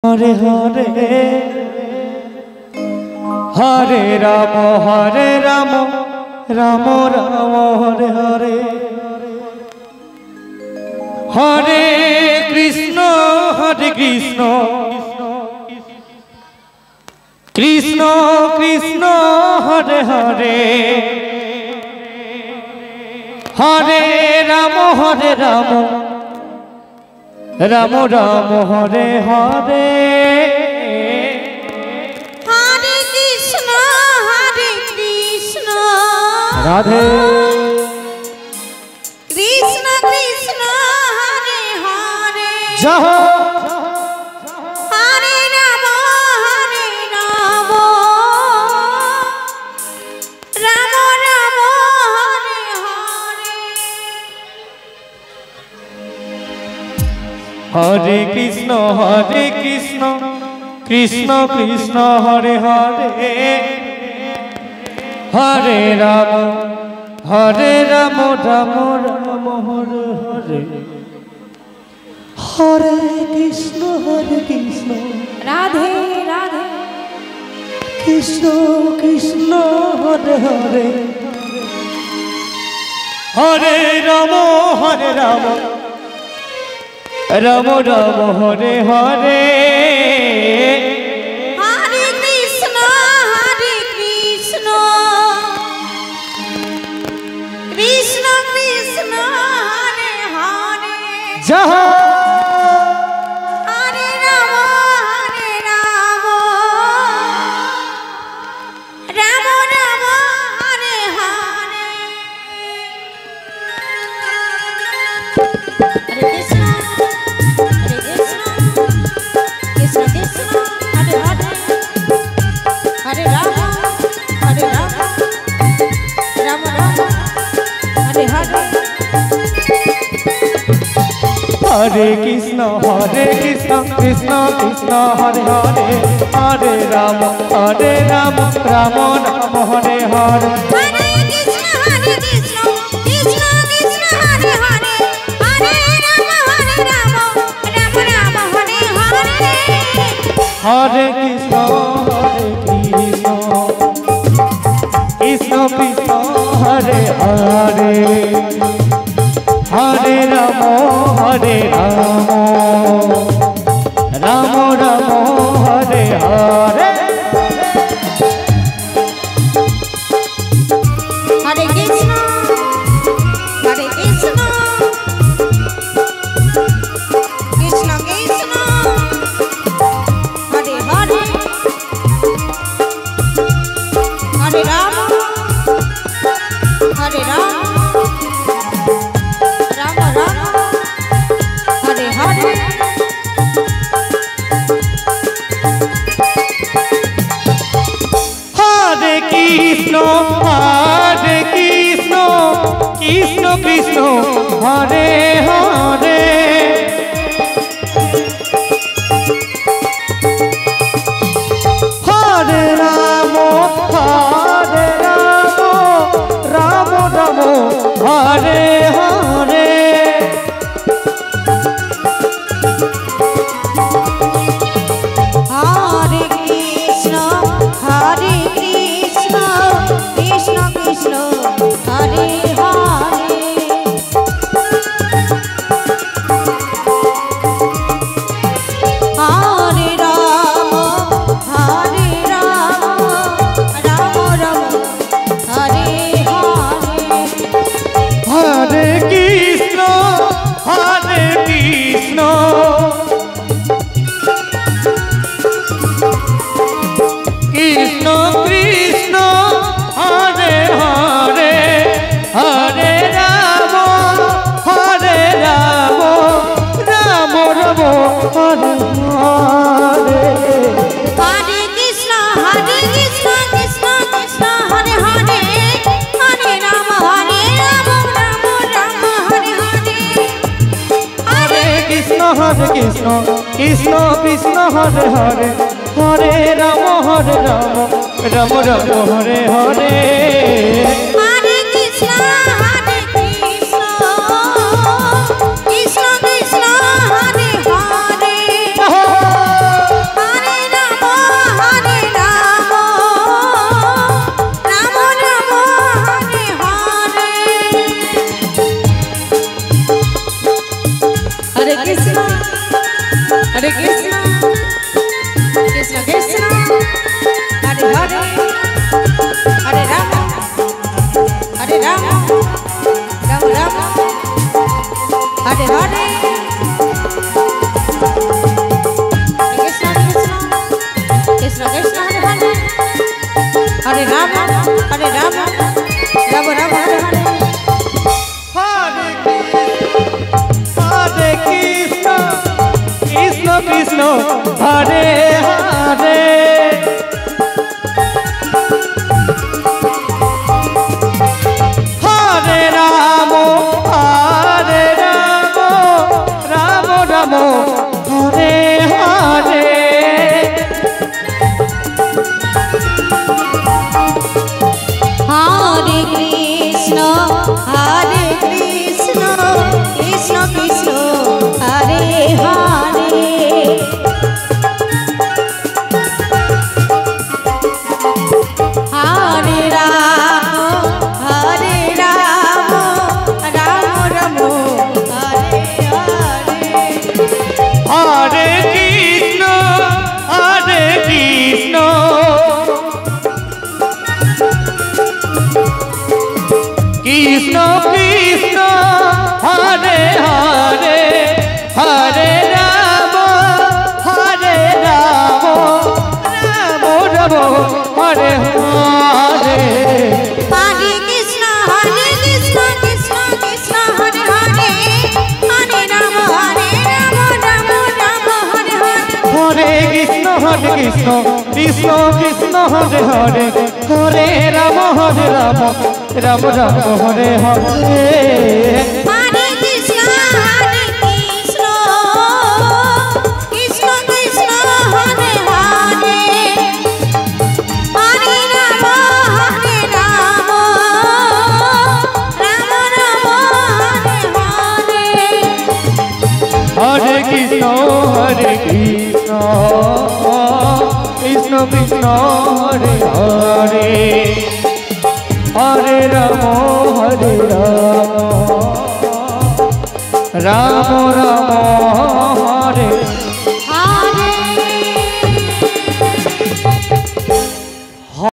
हरे हरे हरे राम राम राम हरे हरे हरे कृष्ण कृष्ण कृष्ण हरे हरे हरे राम राम राम हरे हरे हरे कृष्ण राधे कृष्ण कृष्ण हरे हरे जहाँ हरे राम राम राम हरे हरे हरे कृष्ण कृष्ण कृष्ण हरे हरे हरे राम राम राम हरे हरे हरे कृष्ण राधे राधे कृष्ण कृष्ण हरे हरे हरे राम राम राम हरे हरे हरे कृष्ण कृष्ण कृष्ण हरे हरे जहाँ हरे राम राम राम हरे हरे हरे कृष्ण कृष्ण कृष्ण हरे हरे हरे राम राम राम हरे हरे हरे कृष्ण कृष्ण कृष्ण हरे हरे हरे राम राम राम हरे हरे हरे कृष्ण कृष्ण कृष्ण हरे हरे हरे राम राम हरे हरे हरे कृष्ण कृष्ण कृष्ण हरे हरे हरे राम राम राम हरे हरे हरे कृष्ण कृष्ण कृष्ण हरे हरे हरे राम राम हरे हरे हरे कृष्ण कृष्ण कृष्ण हरे हरे हरे राम राम राम हरे हरे हरे कृष्ण कृष्ण कृष्ण हरे हरे हरे राम राम राम हरे हरे हरे कृष्ण कृष्ण कृष्ण हरे हरे हरे राम राम राम हरे हरे हरे कृष्ण कृष्ण कृष्ण हरे हरे हरे राम राम हरे हरे हरे कृष्ण कृष्ण कृष्ण हरे हरे हरे राम राम राम हरे हरे हरे कृष्ण कृष्ण कृष्ण हरे हरे कृष्ण कृष्ण हरे हरे हरे राम हरे राम राम राम हरे हरे हरे कृष्ण कृष्ण कृष्ण हरे हरे हरे राम राम राम हरे हरे हरे कृष्ण कृष्ण कृष्ण हरे हरे हरे राम राम राम हरे हरे हरे कृष्ण कृष्ण कृष्ण हरे हरे हरे राम राम राम हरे हरे हरे कृष्ण कृष्ण कृष्ण हरे हरे हरे राम राम राम हरे हरे हरे कृष्ण कृष्ण कृष्ण हरे हरे हरे राम राम राम हरे हरे हरे कृष्ण कृष्ण कृष्ण हरे हरे हरे राम राम राम हरे हरे हरे कृष्ण कृष्ण कृष्ण हरे हरे हरे राम राम राम